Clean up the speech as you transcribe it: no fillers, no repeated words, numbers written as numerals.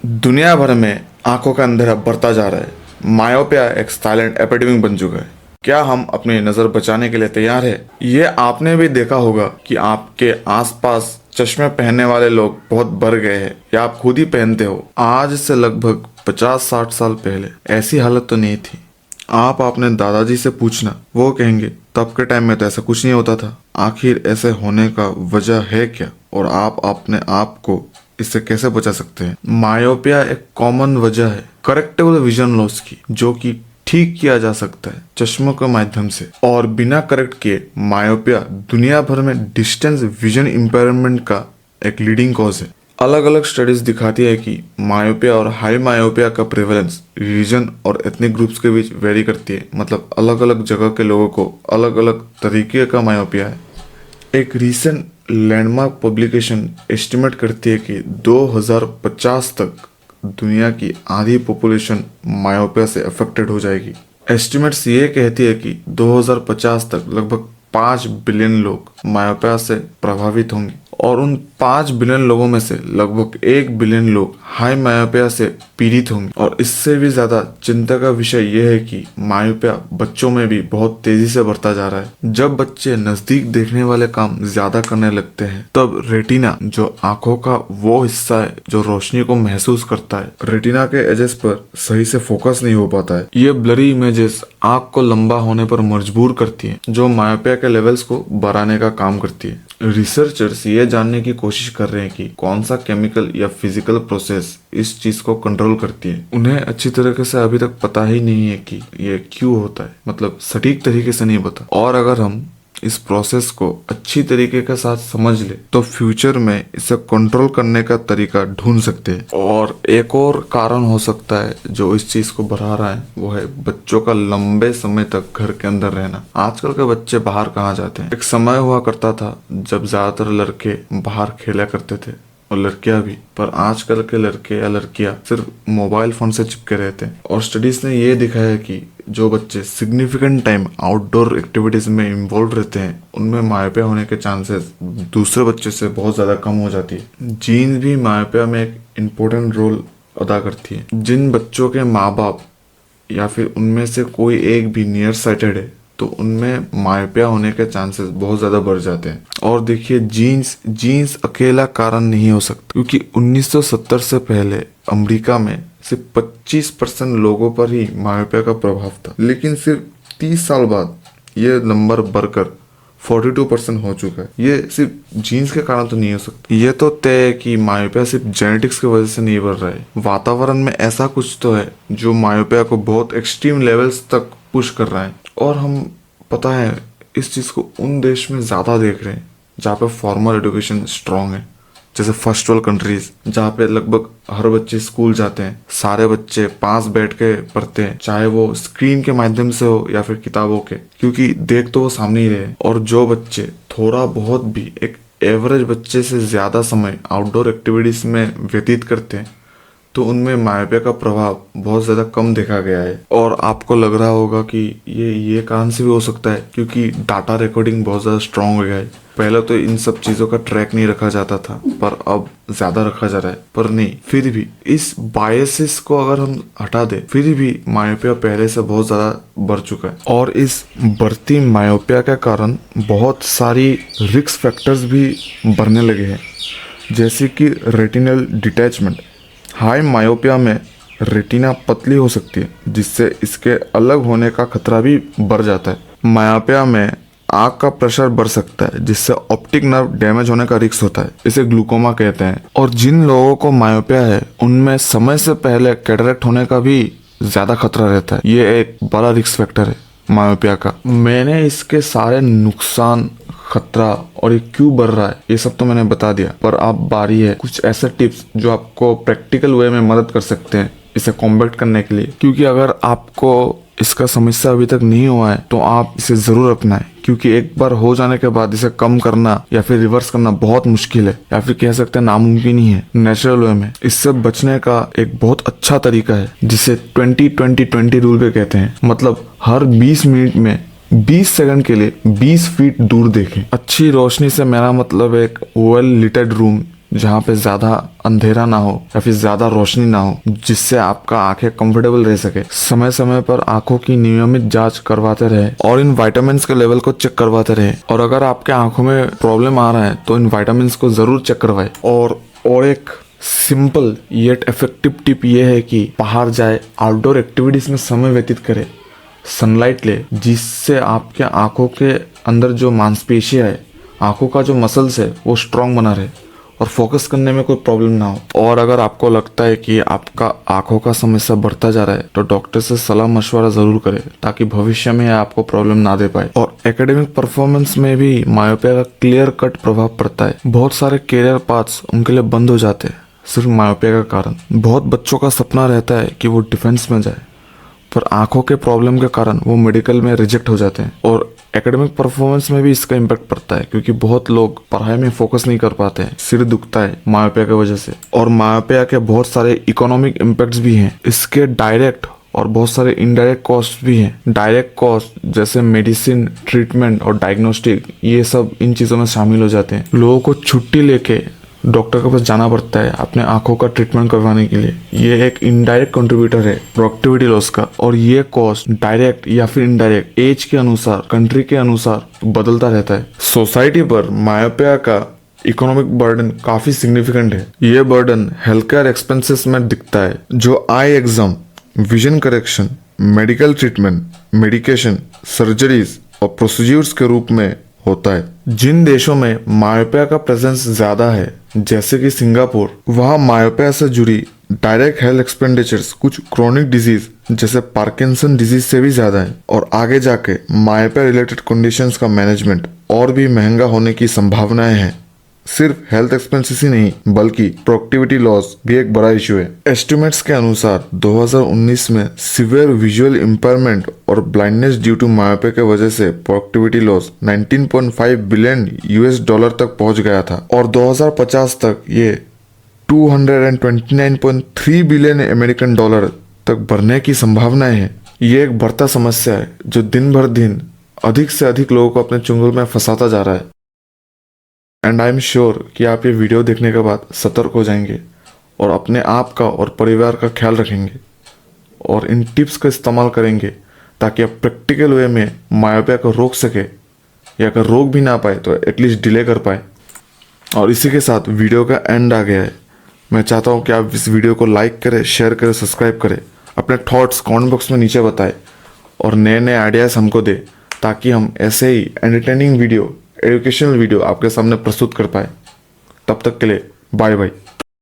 दुनिया भर में आंखों का अंधेरा बढ़ता जा रहा है। मायोपिया एक साइलेंट एपिडेमिक बन चुका है। क्या हम अपनी नजर बचाने के लिए तैयार है? ये आपने भी देखा होगा कि आपके आसपास चश्मे पहनने वाले लोग बहुत बढ़ गए हैं या आप खुद ही पहनते हो। आज से लगभग 50-60 साल पहले ऐसी हालत तो नहीं थी। आप अपने दादाजी से पूछना, वो कहेंगे तब के टाइम में तो ऐसा कुछ नहीं होता था। आखिर ऐसे होने का वजह है क्या, और आप अपने आप को इससे कैसे बचा सकते हैं? मायोपिया एक कॉमन वजह है करेक्टेबल विजन लॉस की, जो कि ठीक किया जा सकता है चश्मों के माध्यम से। और बिना करेक्ट किए मायोपिया दुनिया भर में डिस्टेंस विजन इम्पेयरमेंट का एक लीडिंग कॉज है। अलग अलग स्टडीज दिखाती है कि मायोपिया और हाई मायोपिया का प्रेवलेंस रीजन और एथनिक ग्रुप्स के बीच वेरी करती है। मतलब अलग अलग जगह के लोगों को अलग अलग तरीके का मायोपिया है। एक रीसेंट लैंडमार्क पब्लिकेशन एस्टिमेट करती है कि 2050 तक दुनिया की आधी पॉपुलेशन मायोपिया से अफेक्टेड हो जाएगी। एस्टिमेट्स ये कहती है कि 2050 तक लगभग 5 बिलियन लोग मायोपिया से प्रभावित होंगे, और उन 5 बिलियन लोगों में से लगभग 1 बिलियन लोग हाई मायोपिया से पीड़ित होंगे। और इससे भी ज्यादा चिंता का विषय यह है कि मायोपिया बच्चों में भी बहुत तेजी से बढ़ता जा रहा है। जब बच्चे नजदीक देखने वाले काम ज्यादा करने लगते हैं, तब रेटिना, जो आंखों का वो हिस्सा है जो रोशनी को महसूस करता है, रेटिना के एजेस पर सही से फोकस नहीं हो पाता है। ये ब्लरी इमेजेस आंख को लंबा होने पर मजबूर करती है, जो मायोपिया के लेवल्स को बढ़ाने का काम करती है। रिसर्चर्स ये जानने की कोशिश कर रहे हैं कि कौन सा केमिकल या फिजिकल प्रोसेस इस चीज को कंट्रोल करती है। उन्हें अच्छी तरीके से अभी तक पता ही नहीं है कि ये क्यों होता है, मतलब सटीक तरीके से नहीं पता। और अगर हम इस प्रोसेस को अच्छी तरीके के साथ समझ ले तो फ्यूचर में इसे कंट्रोल करने का तरीका ढूंढ सकते हैं। और एक और कारण हो सकता है जो इस चीज को बढ़ा रहा है, वो है बच्चों का लंबे समय तक घर के अंदर रहना। आजकल के बच्चे बाहर कहाँ जाते हैं? एक समय हुआ करता था जब ज्यादातर लड़के बाहर खेला करते थे, और लड़कियां भी, पर आजकल के लड़के या लड़कियां सिर्फ मोबाइल फोन से चिपके रहते हैं। और स्टडीज ने ये दिखाया है कि जो बच्चे सिग्निफिकेंट टाइम आउटडोर एक्टिविटीज में इन्वॉल्व रहते हैं, उनमें मायोपिया होने के चांसेस दूसरे बच्चे से बहुत ज्यादा कम हो जाती है। जीन्स भी मायोपिया में एक इम्पोर्टेंट रोल अदा करती है। जिन बच्चों के माँ बाप या फिर उनमें से कोई एक भी नियर साइटेड है, तो उनमें मायोपिया होने के चांसेस बहुत ज्यादा बढ़ जाते हैं। और देखिए, जीन्स अकेला कारण नहीं हो सकता, क्योंकि 1970 से पहले अमेरिका में सिर्फ 25% लोगों पर ही मायोपिया का प्रभाव था, लेकिन सिर्फ 30 साल बाद ये नंबर बढ़कर 42% हो चुका है। ये सिर्फ जीन्स के कारण तो नहीं हो सकता। ये तो तय है कि मायोपिया सिर्फ जेनेटिक्स की वजह से नहीं बढ़ रहा है, वातावरण में ऐसा कुछ तो है जो मायोपिया को बहुत एक्सट्रीम लेवल्स तक पुश कर रहा है। और हम पता है इस चीज को उन देश में ज्यादा देख रहे हैं जहाँ पे फॉर्मल एजुकेशन स्ट्रांग है, जैसे फर्स्ट वर्ल्ड कंट्रीज, जहाँ पे लगभग हर बच्चे स्कूल जाते हैं, सारे बच्चे पास बैठ के पढ़ते हैं, चाहे वो स्क्रीन के माध्यम से हो या फिर किताबों के, क्योंकि देख तो वो सामने ही रहे। और जो बच्चे थोड़ा बहुत भी एक एवरेज बच्चे से ज्यादा समय आउटडोर एक्टिविटीज में व्यतीत करते हैं, तो उनमें मायोपिया का प्रभाव बहुत ज्यादा कम देखा गया है। और आपको लग रहा होगा कि ये कारण से भी हो सकता है क्योंकि डाटा रिकॉर्डिंग बहुत ज्यादा स्ट्रांग हो गया है। पहले तो इन सब चीजों का ट्रैक नहीं रखा जाता था, पर अब ज्यादा रखा जा रहा है। पर नहीं, फिर भी इस बायसेस को अगर हम हटा दें, फिर भी मायोपिया पहले से बहुत ज्यादा बढ़ चुका है। और इस बढ़ती मायोपिया के कारण बहुत सारी रिस्क फैक्टर्स भी बढ़ने लगे हैं, जैसे कि रेटिनल डिटैचमेंट। हाई मायोपिया में रेटिना पतली हो सकती है, जिससे इसके अलग होने का खतरा भी बढ़ जाता है। मायोपिया में आँख का प्रेशर बढ़ सकता है, जिससे ऑप्टिक नर्व डैमेज होने का रिस्क होता है। इसे ग्लूकोमा कहते हैं। और जिन लोगों को मायोपिया है, उनमें समय से पहले कैटरेक्ट होने का भी ज्यादा खतरा रहता है। ये एक बड़ा रिस्क फैक्टर है मायोपिया का। मैंने इसके सारे नुकसान, खतरा और ये क्यों बढ़ रहा है, ये सब तो मैंने बता दिया, पर अब बारी है कुछ ऐसे टिप्स जो आपको प्रैक्टिकल वे में मदद कर सकते हैं इसे कॉम्बैट करने के लिए। क्योंकि अगर आपको इसका समस्या अभी तक नहीं हुआ है तो आप इसे जरूर अपनाएं, क्योंकि एक बार हो जाने के बाद इसे कम करना या फिर रिवर्स करना बहुत मुश्किल है, या फिर कह सकते हैं नामुमकिन ही है नेचुरल वे में। इससे बचने का एक बहुत अच्छा तरीका है जिसे 20-20-20 रूल पे कहते हैं। मतलब हर 20 मिनट में 20 सेकंड के लिए 20 फीट दूर देखें। अच्छी रोशनी से मेरा मतलब एक वेल लिटेड रूम जहाँ पे ज़्यादा अंधेरा ना हो या फिर ज़्यादा रोशनी ना हो, जिससे आपका आंखें कंफर्टेबल रह सके। समय समय पर आंखों की नियमित जांच करवाते रहे और इन विटामिन्स के लेवल को चेक करवाते रहे। और अगर आपके आंखों में प्रॉब्लम आ रहा है तो इन विटामिन्स को ज़रूर चेक करवाएं। और एक सिंपल येट इफेक्टिव टिप ये है कि बाहर जाए, आउटडोर एक्टिविटीज़ में समय व्यतीत करे, सनलाइट ले, जिससे आपके आंखों के अंदर जो मांसपेशियां है, आंखों का जो मसल्स है वो स्ट्रांग बना रहे और फोकस करने में कोई प्रॉब्लम ना हो। और अगर आपको लगता है कि आपका आंखों का समस्या बढ़ता जा रहा है तो डॉक्टर से सलाह मशवरा जरूर करें, ताकि भविष्य में आपको प्रॉब्लम ना दे पाए। और एकेडमिक परफॉर्मेंस में भी मायोपिया का क्लियर कट प्रभाव पड़ता है। बहुत सारे कैरियर पाथ्स उनके लिए बंद हो जाते हैं सिर्फ मायोपिया का कारण। बहुत बच्चों का सपना रहता है कि वो डिफेंस में जाए, पर आंखों के प्रॉब्लम के कारण वो मेडिकल में रिजेक्ट हो जाते हैं। और एकेडमिक परफॉर्मेंस में भी इसका इम्पैक्ट पड़ता है, क्योंकि बहुत लोग पढ़ाई में फोकस नहीं कर पाते हैं, सिर दुखता है मायोपिया की वजह से। और मायोपिया के बहुत सारे इकोनॉमिक इम्पैक्ट्स भी हैं। इसके डायरेक्ट और बहुत सारे इनडायरेक्ट कॉस्ट भी हैं। डायरेक्ट कॉस्ट जैसे मेडिसिन, ट्रीटमेंट और डायग्नोस्टिक, ये सब इन चीज़ों में शामिल हो जाते हैं। लोगों को छुट्टी लेके डॉक्टर के पास जाना पड़ता है अपने आंखों का ट्रीटमेंट करवाने के लिए। ये एक इनडायरेक्ट कंट्रीब्यूटर है प्रोडक्टिविटी लॉस का। और ये कॉस्ट डायरेक्ट या फिर इनडायरेक्ट एज के अनुसार, कंट्री के अनुसार बदलता रहता है। सोसाइटी पर मायोपिया का इकोनॉमिक बर्डन काफी सिग्निफिकेंट है। ये बर्डन हेल्थ केयर एक्सपेंसेस में दिखता है, जो आई exam, vision correction, medical treatment, medication, surgeries और प्रोसीड्यूर्स के रूप में होता है। जिन देशों में मायोपिया का प्रेजेंस ज्यादा है, जैसे कि सिंगापुर, वहाँ मायोपिया से जुड़ी डायरेक्ट हेल्थ एक्सपेंडिचर्स कुछ क्रोनिक डिजीज जैसे पार्किंसन डिजीज से भी ज्यादा है। और आगे जाके मायोपिया रिलेटेड कंडीशंस का मैनेजमेंट और भी महंगा होने की संभावनाएं हैं। सिर्फ हेल्थ एक्सपेंसेस ही नहीं, बल्कि प्रोडक्टिविटी लॉस भी एक बड़ा इशू है। एस्टिमेट्स के अनुसार 2019 में सिवियर विजुअल इम्पेयरमेंट और ब्लाइंडनेस ड्यू टू मायोपिया के वजह से productivity loss 19.5 billion US dollar तक पहुंच गया था। और 2050 तक ये 229.3 बिलियन अमेरिकन डॉलर तक बढ़ने की संभावनाएं है। ये एक बढ़ता समस्या है जो दिन भर दिन अधिक से अधिक लोगों को अपने चुंगल में फंसाता जा रहा है। एंड आई एम श्योर कि आप ये वीडियो देखने के बाद सतर्क हो जाएंगे और अपने आप का और परिवार का ख्याल रखेंगे और इन टिप्स का इस्तेमाल करेंगे, ताकि आप प्रैक्टिकल वे में मायोपिया को रोक सके, या अगर रोक भी ना पाए तो एटलीस्ट डिले कर पाए। और इसी के साथ वीडियो का एंड आ गया है। मैं चाहता हूँ कि आप इस वीडियो को लाइक करें, शेयर करें, सब्सक्राइब करें, अपने थॉट्स कमेंट बॉक्स में नीचे बताएं और नए नए आइडियाज़ हमको दे, ताकि हम ऐसे ही एंटरटेनिंग वीडियो, एजुकेशनल वीडियो आपके सामने प्रस्तुत कर पाए। तब तक के लिए बाय बाय।